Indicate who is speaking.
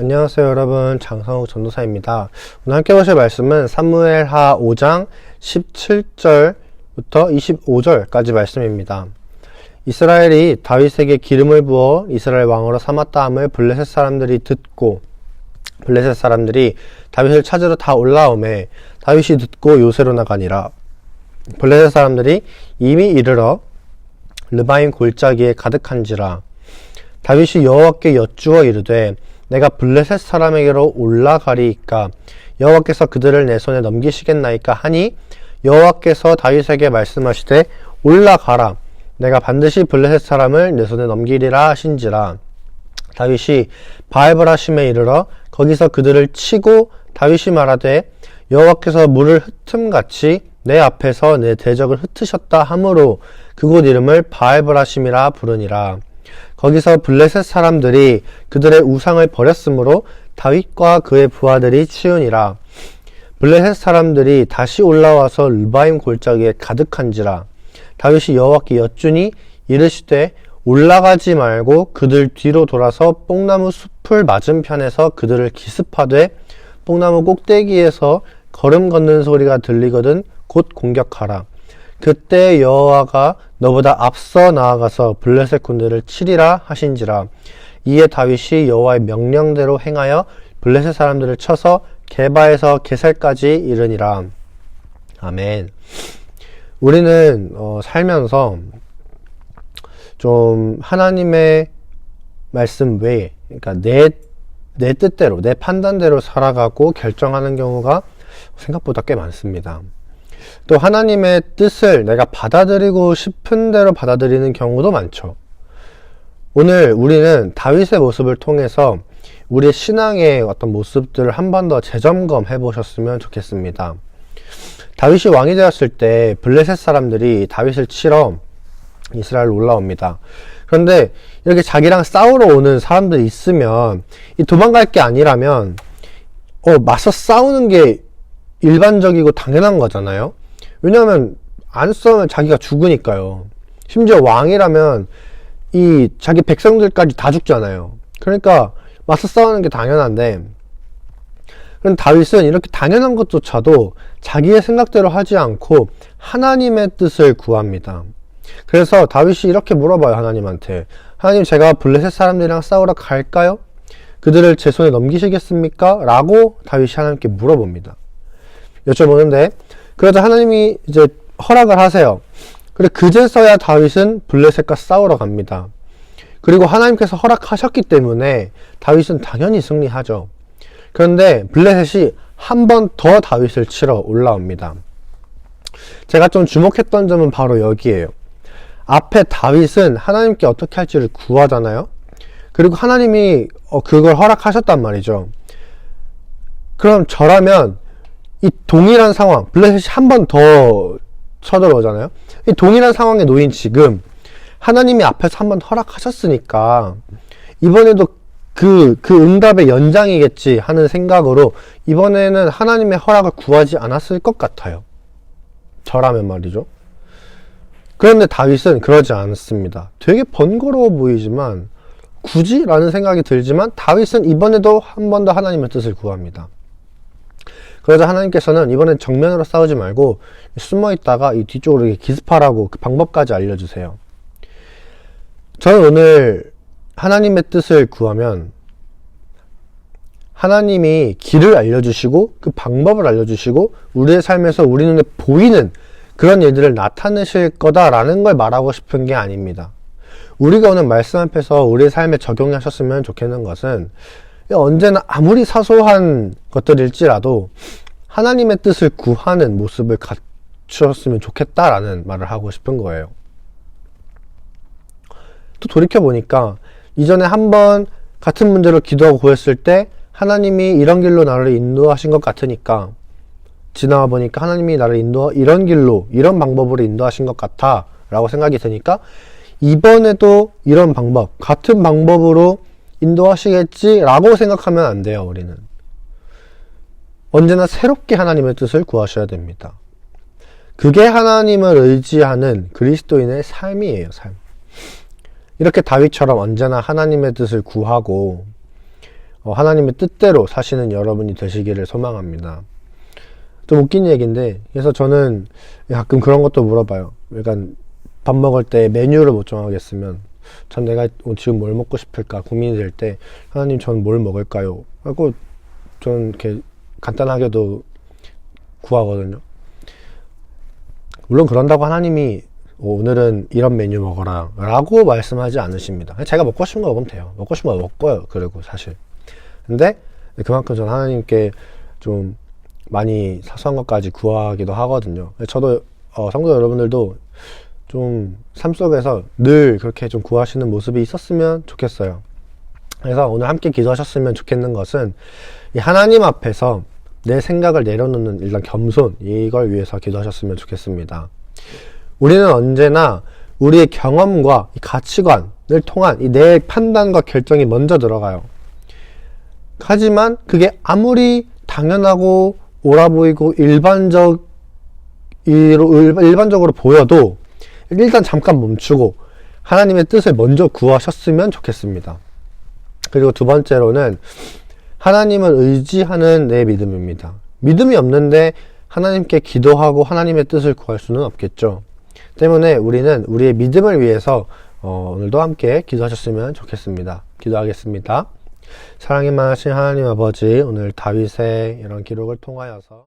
Speaker 1: 안녕하세요 여러분, 장성욱 전도사입니다. 오늘 함께 보실 말씀은 사무엘하 5장 17절부터 25절까지 말씀입니다. 이스라엘이 다윗에게 기름을 부어 이스라엘 왕으로 삼았다 함을 블레셋 사람들이 듣고 블레셋 사람들이 다윗을 찾으러 다 올라오매 다윗이 듣고 요새로 나가니라. 블레셋 사람들이 이미 이르러 르바임 골짜기에 가득한지라. 다윗이 여호와께 여쭈어 이르되 내가 블레셋 사람에게로 올라가리이까 여호와께서 그들을 내 손에 넘기시겠나이까 하니 여호와께서 다윗에게 말씀하시되 올라가라 내가 반드시 블레셋 사람을 내 손에 넘기리라 하신지라. 다윗이 바알브라심에 이르러 거기서 그들을 치고 다윗이 말하되 여호와께서 물을 흩음같이 내 앞에서 내 대적을 흩으셨다 하므로 그곳 이름을 바알브라심이라 부르니라. 거기서 블레셋 사람들이 그들의 우상을 버렸으므로 다윗과 그의 부하들이 치우니라. 블레셋 사람들이 다시 올라와서 르바임 골짜기에 가득한지라. 다윗이 여호와께 여쭈니 이르시되 올라가지 말고 그들 뒤로 돌아서 뽕나무 숲을 맞은편에서 그들을 기습하되 뽕나무 꼭대기에서 걸음 걷는 소리가 들리거든 곧 공격하라. 그때 여호와가 너보다 앞서 나아가서 블레셋 군대를 치리라 하신지라. 이에 다윗이 여호와의 명령대로 행하여 블레셋 사람들을 쳐서 게바에서 게살까지 이르니라. 아멘. 우리는 살면서 좀 하나님의 말씀 외에, 그러니까 내 뜻대로, 내 판단대로 살아가고 결정하는 경우가 생각보다 꽤 많습니다. 또 하나님의 뜻을 내가 받아들이고 싶은 대로 받아들이는 경우도 많죠. 오늘 우리는 다윗의 모습을 통해서 우리의 신앙의 어떤 모습들을 한 번 더 재점검해 보셨으면 좋겠습니다. 다윗이 왕이 되었을 때 블레셋 사람들이 다윗을 치러 이스라엘로 올라옵니다. 그런데 이렇게 자기랑 싸우러 오는 사람들이 있으면 이 도망갈 게 아니라면 맞서 싸우는 게 일반적이고 당연한 거잖아요. 왜냐하면 안 싸우면 자기가 죽으니까요. 심지어 왕이라면 이 자기 백성들까지 다 죽잖아요. 그러니까 맞서 싸우는 게 당연한데, 그럼 다윗은 이렇게 당연한 것조차도 자기의 생각대로 하지 않고 하나님의 뜻을 구합니다. 그래서 다윗이 이렇게 물어봐요. 하나님한테, 하나님, 제가 블레셋 사람들이랑 싸우러 갈까요? 그들을 제 손에 넘기시겠습니까? 라고 다윗이 하나님께 물어봅니다. 여쭤보는데, 그래서 하나님이 이제 허락을 하세요. 그래, 그제서야 다윗은 블레셋과 싸우러 갑니다. 그리고 하나님께서 허락하셨기 때문에 다윗은 당연히 승리하죠. 그런데 블레셋이 한 번 더 다윗을 치러 올라옵니다. 제가 좀 주목했던 점은 바로 여기에요. 앞에 다윗은 하나님께 어떻게 할지를 구하잖아요. 그리고 하나님이 그걸 허락하셨단 말이죠. 그럼 저라면 이 동일한 상황, 블레셋이 한 번 더 쳐들어오잖아요. 이 동일한 상황에 놓인 지금 하나님이 앞에서 한 번 허락하셨으니까 이번에도 그 응답의 연장이겠지 하는 생각으로 이번에는 하나님의 허락을 구하지 않았을 것 같아요. 저라면 말이죠. 그런데 다윗은 그러지 않습니다. 되게 번거로워 보이지만 굳이? 라는 생각이 들지만 다윗은 이번에도 한 번 더 하나님의 뜻을 구합니다. 그러자 하나님께서는 이번엔 정면으로 싸우지 말고 숨어있다가 이 뒤쪽으로 이렇게 기습하라고 그 방법까지 알려주세요. 저는 오늘 하나님의 뜻을 구하면 하나님이 길을 알려주시고 그 방법을 알려주시고 우리의 삶에서 우리 눈에 보이는 그런 일들을 나타내실 거다라는 걸 말하고 싶은 게 아닙니다. 우리가 오늘 말씀 앞에서 우리의 삶에 적용하셨으면 좋겠는 것은 언제나 아무리 사소한 것들일지라도 하나님의 뜻을 구하는 모습을 갖추었으면 좋겠다라는 말을 하고 싶은 거예요. 또 돌이켜보니까 이전에 한번 같은 문제로 기도하고 구했을 때 하나님이 이런 길로 나를 인도하신 것 같으니까 지나와 보니까 하나님이 나를 이런 길로 이런 방법으로 인도하신 것 같아 라고 생각이 드니까 이번에도 이런 방법, 같은 방법으로 인도하시겠지 라고 생각하면 안 돼요. 우리는 언제나 새롭게 하나님의 뜻을 구하셔야 됩니다. 그게 하나님을 의지하는 그리스도인의 삶이에요. 삶. 이렇게 다윗처럼 언제나 하나님의 뜻을 구하고 하나님의 뜻대로 사시는 여러분이 되시기를 소망합니다. 좀 웃긴 얘기인데, 그래서 저는 가끔 그런 것도 물어봐요. 그러니까 밥 먹을 때 메뉴를 못 정하겠으면 전 내가 지금 뭘 먹고 싶을까 고민이 될 때 하나님 전 뭘 먹을까요? 하고 저는 이렇게 간단하게도 구하거든요. 물론 그런다고 하나님이 오늘은 이런 메뉴 먹어라 라고 말씀하지 않으십니다. 제가 먹고 싶은 거 먹으면 돼요. 먹고 싶은 거 먹고요. 그리고 사실 근데 그만큼 저는 하나님께 좀 많이 사소한 것까지 구하기도 하거든요. 저도 성도 여러분들도 좀 삶 속에서 늘 그렇게 좀 구하시는 모습이 있었으면 좋겠어요. 그래서 오늘 함께 기도하셨으면 좋겠는 것은 이 하나님 앞에서 내 생각을 내려놓는 일단 겸손, 이걸 위해서 기도하셨으면 좋겠습니다. 우리는 언제나 우리의 경험과 이 가치관을 통한 이 내 판단과 결정이 먼저 들어가요. 하지만 그게 아무리 당연하고 옳아 보이고 일반적으로 보여도 일단 잠깐 멈추고 하나님의 뜻을 먼저 구하셨으면 좋겠습니다. 그리고 두 번째로는 하나님을 의지하는 내 믿음입니다. 믿음이 없는데 하나님께 기도하고 하나님의 뜻을 구할 수는 없겠죠. 때문에 우리는 우리의 믿음을 위해서 오늘도 함께 기도하셨으면 좋겠습니다. 기도하겠습니다. 사랑이 많으신 하나님 아버지, 오늘 다윗의 이런 기록을 통하여서